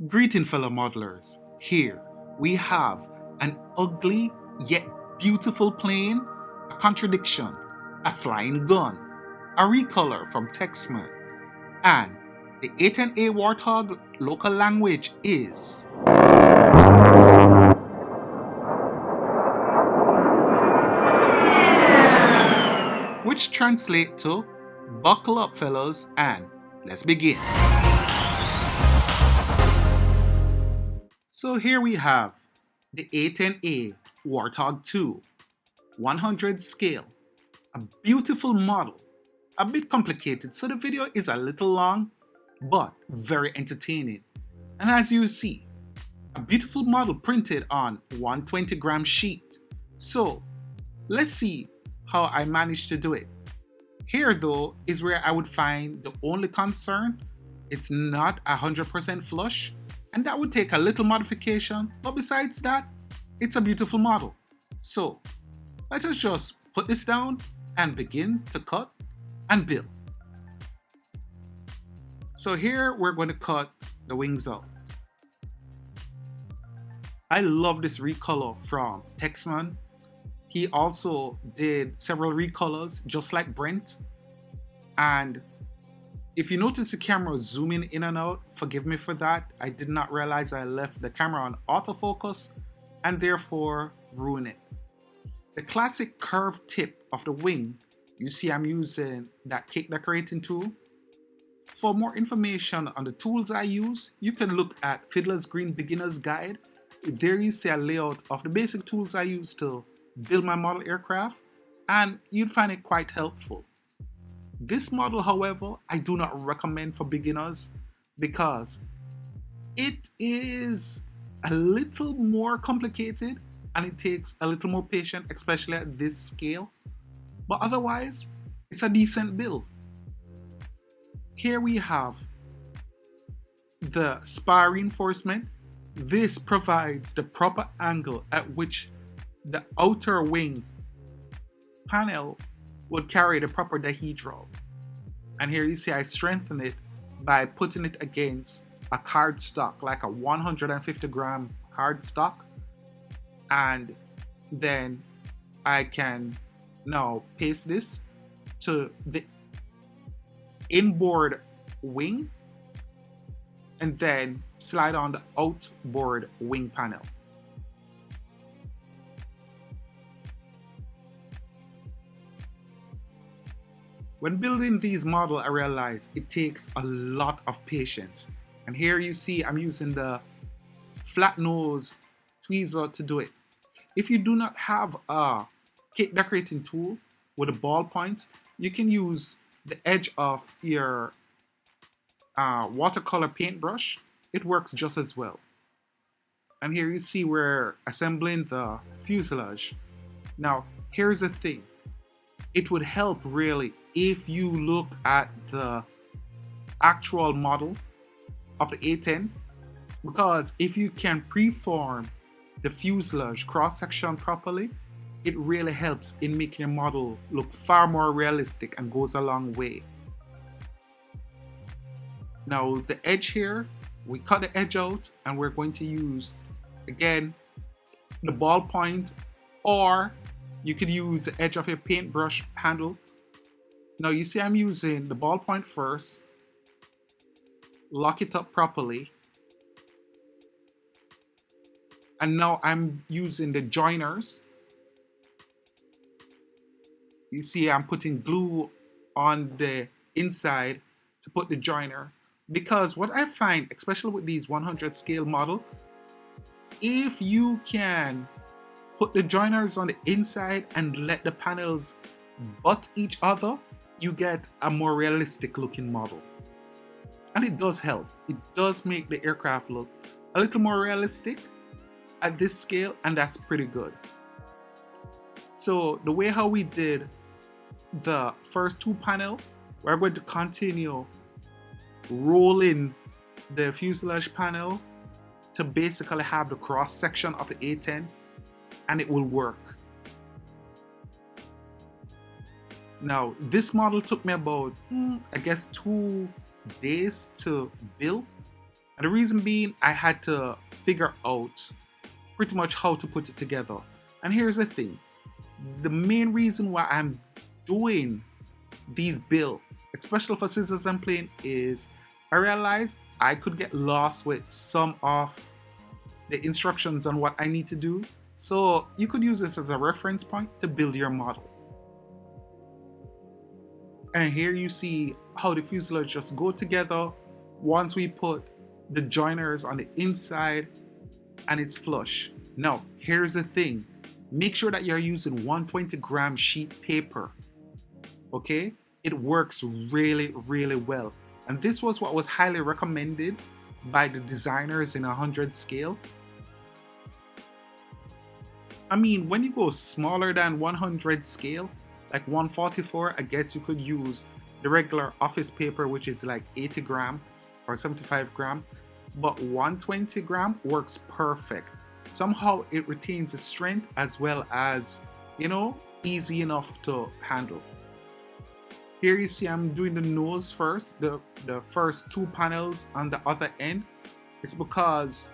Greeting fellow modelers. Here we have an ugly yet beautiful plane, a contradiction, a flying gun, a recolor from Texman, and the A-10A Warthog local language is. Which translate to buckle up fellows and let's begin. So here we have the A-10A Warthog 2, 100 scale, a beautiful model, a bit complicated, so the video is a little long, but very entertaining. And as you see, a beautiful model printed on 120-gram sheet. So let's see how I managed to do it. Here though is where I would find the only concern. It's not 100% flush, and that would take a little modification, but besides that, it's a beautiful model. So let us just put this down and begin to cut and build. So here we're going to cut the wings out. I love this recolor from Texman. He also did several recolors just like Brent. And if you notice the camera zooming in and out, forgive me for that. I did not realize I left the camera on autofocus and therefore ruin it. The classic curved tip of the wing, you see I'm using that cake decorating tool. For more information on the tools I use, you can look at Fiddler's Green Beginner's Guide. There you see a layout of the basic tools I use to build my model aircraft, and you'd find it quite helpful. This model, however, I do not recommend for beginners because it is a little more complicated and it takes a little more patience, especially at this scale. But otherwise, it's a decent build. Here we have the spar reinforcement. This provides the proper angle at which the outer wing panel would carry the proper dihedral. And here you see I strengthen it by putting it against a cardstock, like a 150-gram cardstock. And then I can now paste this to the inboard wing and then slide on the outboard wing panel. When building these models, I realized it takes a lot of patience. And here you see I'm using the flat nose tweezer to do it. If you do not have a cake decorating tool with a ballpoint, you can use the edge of your watercolor paintbrush. It works just as well. And here you see we're assembling the fuselage. Now, here's the thing. It would help really if you look at the actual model of the A-10, because if you can preform the fuselage cross-section properly, it really helps in making your model look far more realistic and goes a long way. Now the edge here, we cut the edge out and we're going to use, again, the ballpoint, or you could use the edge of your paintbrush handle. Now you see I'm using the ballpoint first, lock it up properly, and now I'm using the joiners. You see I'm putting glue on the inside to put the joiner, because what I find, especially with these 100 scale model, if you can put the joiners on the inside and let the panels butt each other, you get a more realistic looking model. And it does help. It does make the aircraft look a little more realistic at this scale, and that's pretty good. So the way how we did the first two panels, we're going to continue rolling the fuselage panel to basically have the cross section of the A-10, and it will work. Now this model took me about I guess 2 days to build, And the reason being, I had to figure out pretty much how to put it together. And here's the thing, the main reason why I'm doing these builds, especially for scissors and plane, is I realized I could get lost with some of the instructions on what I need to do. So you could use this as a reference point to build your model. And here you see how the fuselage just go together once we put the joiners on the inside and it's flush. Now, here's the thing. Make sure that you're using 120-gram sheet paper. Okay? It works really, really well. And this was what was highly recommended by the designers in 100 scale. I mean, when you go smaller than 100 scale, like 144, I guess you could use the regular office paper, which is like 80 gram or 75 gram, but 120 gram works perfect. Somehow it retains the strength as well as, you know, easy enough to handle. Here you see I'm doing the nose first, the first two panels on the other end. It's because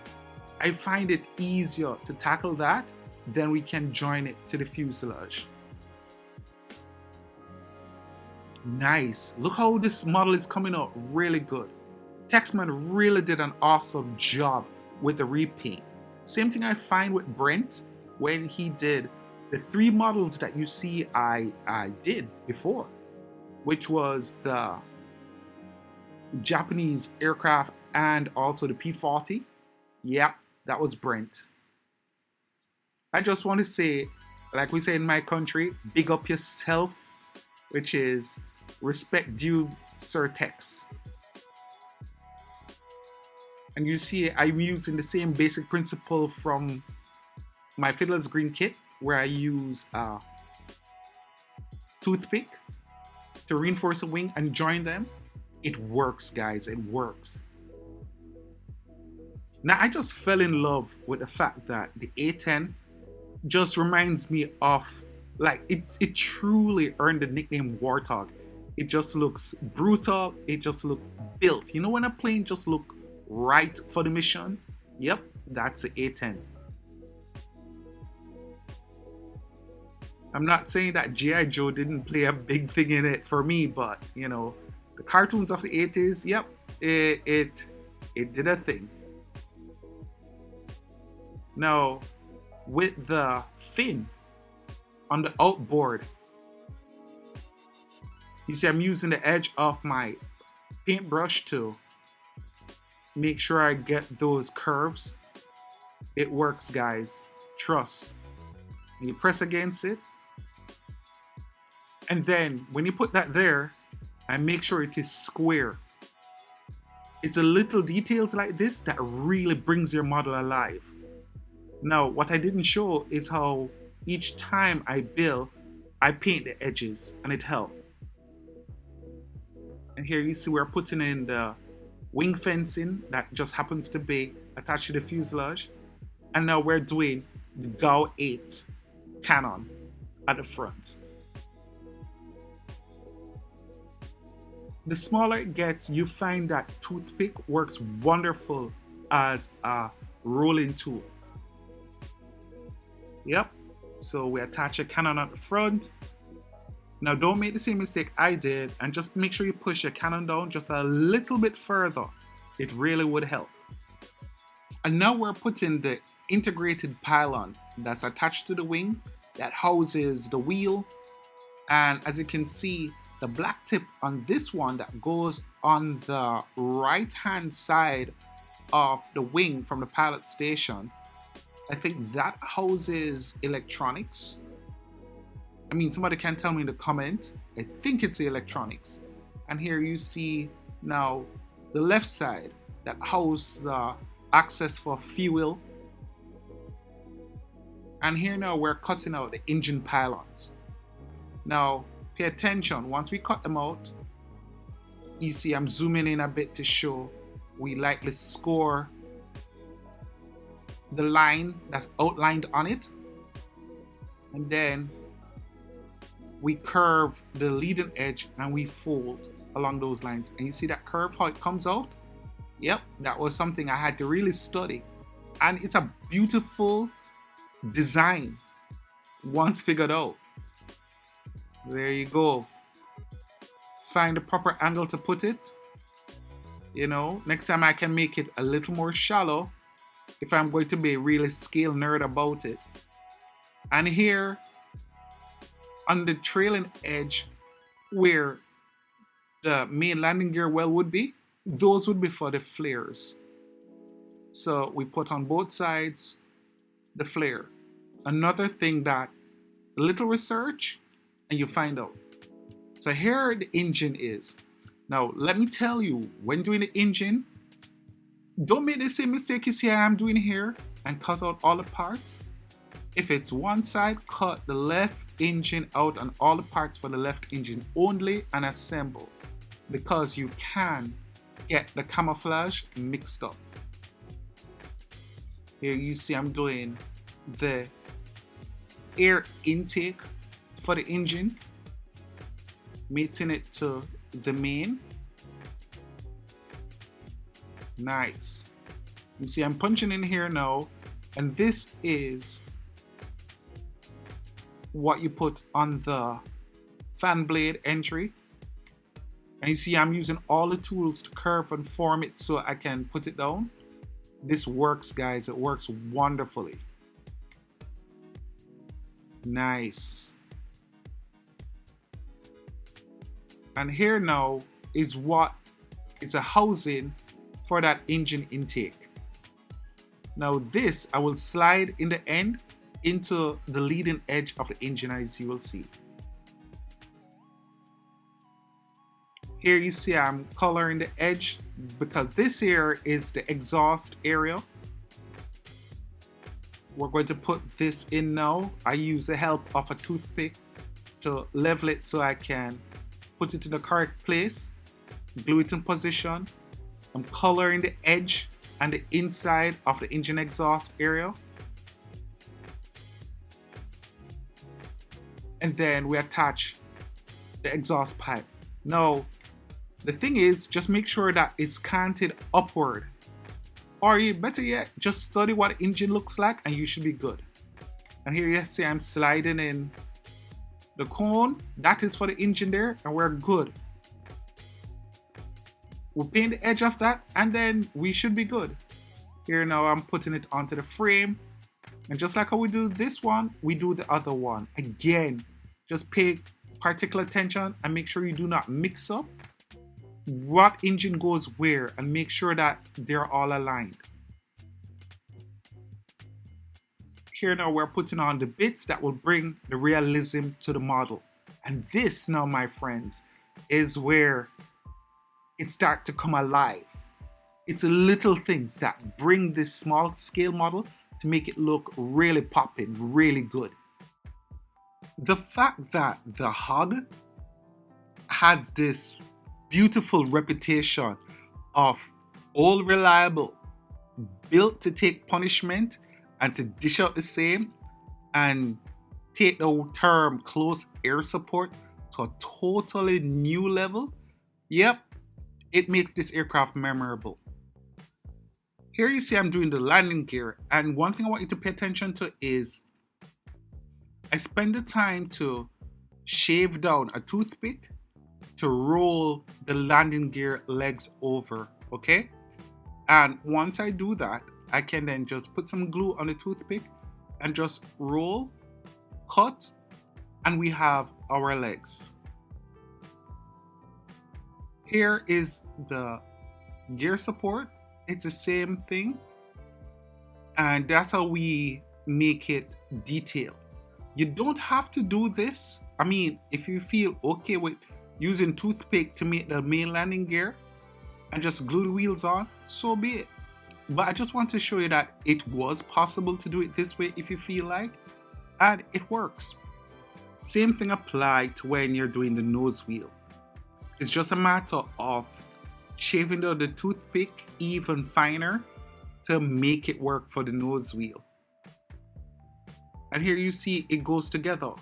I find it easier to tackle that, then we can join it to the fuselage. Nice. Look how this model is coming out really good. Texman really did an awesome job with the repaint. Same thing I find with Brent when he did the three models that you see I did before, which was the Japanese aircraft and also the P-40. Yeah, that was Brent. I just want to say, like we say in my country, big up yourself, which is respect due, Sir Tex. And you see I'm using the same basic principle from my Fiddler's Green kit, where I use a toothpick to reinforce the wing and join them. It works, guys, it works. Now I just fell in love with the fact that the A-10 just reminds me of, like, it truly earned the nickname Warthog. It just looks brutal, it just looks built. You know when a plane just looks right for the mission? Yep, that's the A-10. I'm not saying that G.I. Joe didn't play a big thing in it for me, but you know, the cartoons of the 80s, yep, it did a thing. Now, with the fin on the outboard, you see I'm using the edge of my paintbrush to make sure I get those curves. It works, guys. Trust. You press against it, and then when you put that there, I make sure it is square. It's the little details like this that really brings your model alive. Now, what I didn't show is how each time I build, I paint the edges, and it helps. And here you see we're putting in the wing fencing that just happens to be attached to the fuselage. And now we're doing the GAU-8 cannon at the front. The smaller it gets, you find that toothpick works wonderful as a rolling tool. Yep, so we attach a cannon at the front. Now don't make the same mistake I did and just make sure you push your cannon down just a little bit further. It really would help. And now we're putting the integrated pylon that's attached to the wing that houses the wheel. And as you can see, the black tip on this one that goes on the right hand side of the wing from the pilot station, I think that houses electronics. I mean, somebody can tell me in the comment. I think it's the electronics. And here you see now the left side that houses the access for fuel. And here now we're cutting out the engine pylons. Now pay attention, once we cut them out, you see I'm zooming in a bit to show we lightly score the line that's outlined on it, and then we curve the leading edge and we fold along those lines, and you see that curve how it comes out. Yep, that was something I had to really study. And it's a beautiful design once figured out. There you go. Find the proper angle to put it. You know, next time I can make it a little more shallow if I'm going to be a really scale nerd about it. And here on the trailing edge where the main landing gear well would be, those would be for the flares. So we put on both sides the flare. Another thing that a little research and you find out. So here the engine is. Now let me tell you, when doing the engine, don't make the same mistake you see I'm doing here and cut out all the parts. If it's one side, cut the left engine out and all the parts for the left engine only and assemble, because you can get the camouflage mixed up. Here you see I'm doing the air intake for the engine, mating it to the main. Nice. You see I'm punching in here now, and this is what you put on the fan blade entry. And you see I'm using all the tools to curve and form it so I can put it down. This works, guys. It works wonderfully. Nice. And here now is what is a housing for that engine intake. Now this I will slide in the end into the leading edge of the engine, as you will see. Here you see I'm coloring the edge because this here is the exhaust area. We're going to put this in now. I use the help of a toothpick to level it so I can put it in the correct place, glue it in position. I'm coloring the edge and the inside of the engine exhaust area. And then we attach the exhaust pipe. Now, the thing is, just make sure that it's canted upward. Or better yet, just study what the engine looks like and you should be good. And here you see I'm sliding in the cone. That is for the engine there, and we're good. We'll paint the edge of that and then we should be good. Here now I'm putting it onto the frame. And just like how we do this one, we do the other one. Again, just pay particular attention and make sure you do not mix up what engine goes where and make sure that they're all aligned. Here now we're putting on the bits that will bring the realism to the model. And this now, my friends, is where it starts to come alive. It's the little things that bring this small scale model to make it look really popping, really good. The fact that the Hog has this beautiful reputation of all reliable, built to take punishment and to dish out the same, and take the term close air support to a totally new level. Yep, it makes this aircraft memorable. Here you see I'm doing the landing gear, and one thing I want you to pay attention to is I spend the time to shave down a toothpick to roll the landing gear legs over, okay? And once I do that, I can then just put some glue on the toothpick and just roll, cut, and we have our legs. Here is the gear support. It's the same thing, and that's how we make it detailed. You don't have to do this. I mean, if you feel okay with using toothpick to make the main landing gear and just glue the wheels on, so be it. But I just want to show you that it was possible to do it this way if you feel like, and it works. Same thing applies to when you're doing the nose wheel. It's just a matter of shaving down the toothpick even finer to make it work for the nose wheel. And here you see it goes together.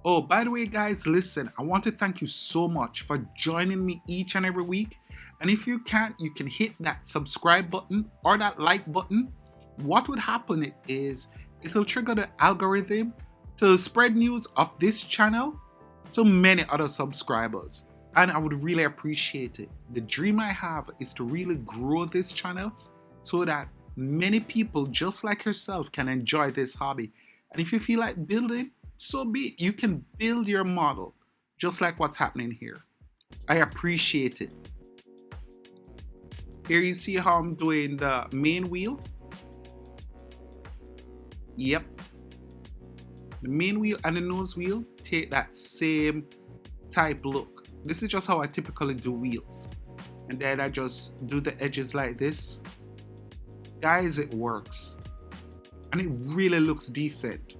Oh, by the way, guys, listen, I want to thank you so much for joining me each and every week And if you can't, you can hit that subscribe button or that like button. What would happen is it'll trigger the algorithm to spread news of this channel to many other subscribers. And I would really appreciate it. The dream I have is to really grow this channel so that many people just like yourself can enjoy this hobby. And if you feel like building, so be it. You can build your model just like what's happening here. I appreciate it. Here you see how I'm doing the main wheel. Yep. The main wheel and the nose wheel take that same type look. This is just how I typically do wheels. And then I just do the edges like this. Guys, it works. And it really looks decent.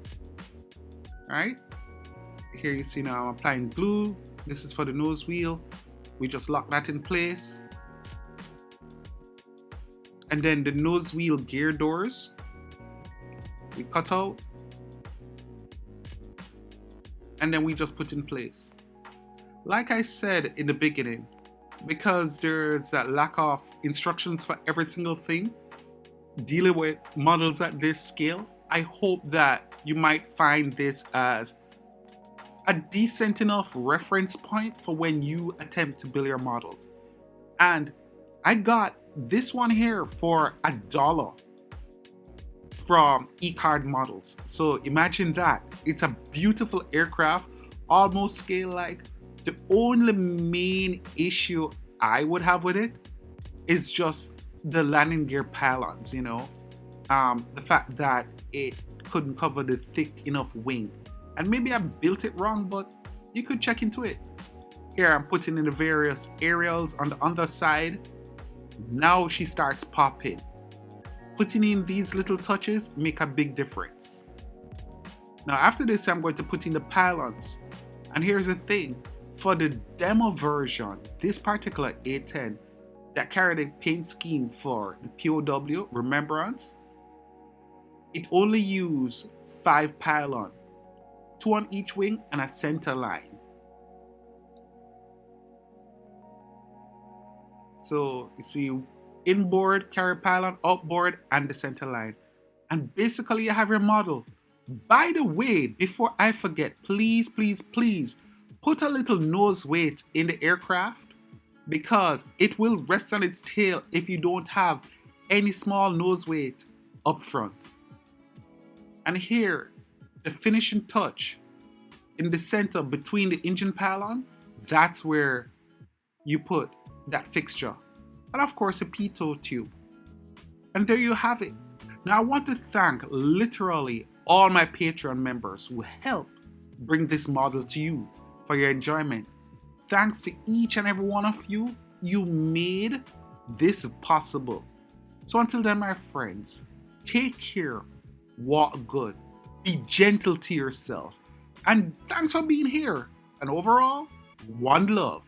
Alright? Here you see now I'm applying glue. This is for the nose wheel. We just lock that in place. And then the nose wheel gear doors, we cut out. And then we just put in place. Like I said in the beginning, because there's that lack of instructions for every single thing, dealing with models at this scale, I hope that you might find this as a decent enough reference point for when you attempt to build your models. And I got this one here for $1 from eCard Models. So imagine that. It's a beautiful aircraft, almost scale-like. The only main issue I would have with it is just the landing gear pylons, you know. The fact that it couldn't cover the thick enough wing. And maybe I built it wrong, but you could check into it. Here I'm putting in the various aerials on the underside. Now she starts popping. Putting in these little touches make a big difference. Now after this I'm going to put in the pylons. And here's the thing. For the demo version, this particular A-10 that carried a paint scheme for the POW Remembrance, it only used 5 pylons, 2 on each wing and a center line. So you see inboard, carry pylon, outboard, and the center line. And basically you have your model. By the way, before I forget, please, please, please put a little nose weight in the aircraft because it will rest on its tail if you don't have any small nose weight up front. And here, the finishing touch in the center between the engine pylon, that's where you put that fixture. And of course a pitot tube. And there you have it. Now I want to thank literally all my Patreon members who helped bring this model to you for your enjoyment. Thanks to each and every one of you, you made this possible. So until then, my friends, take care, walk good, be gentle to yourself, and thanks for being here. And overall, one love.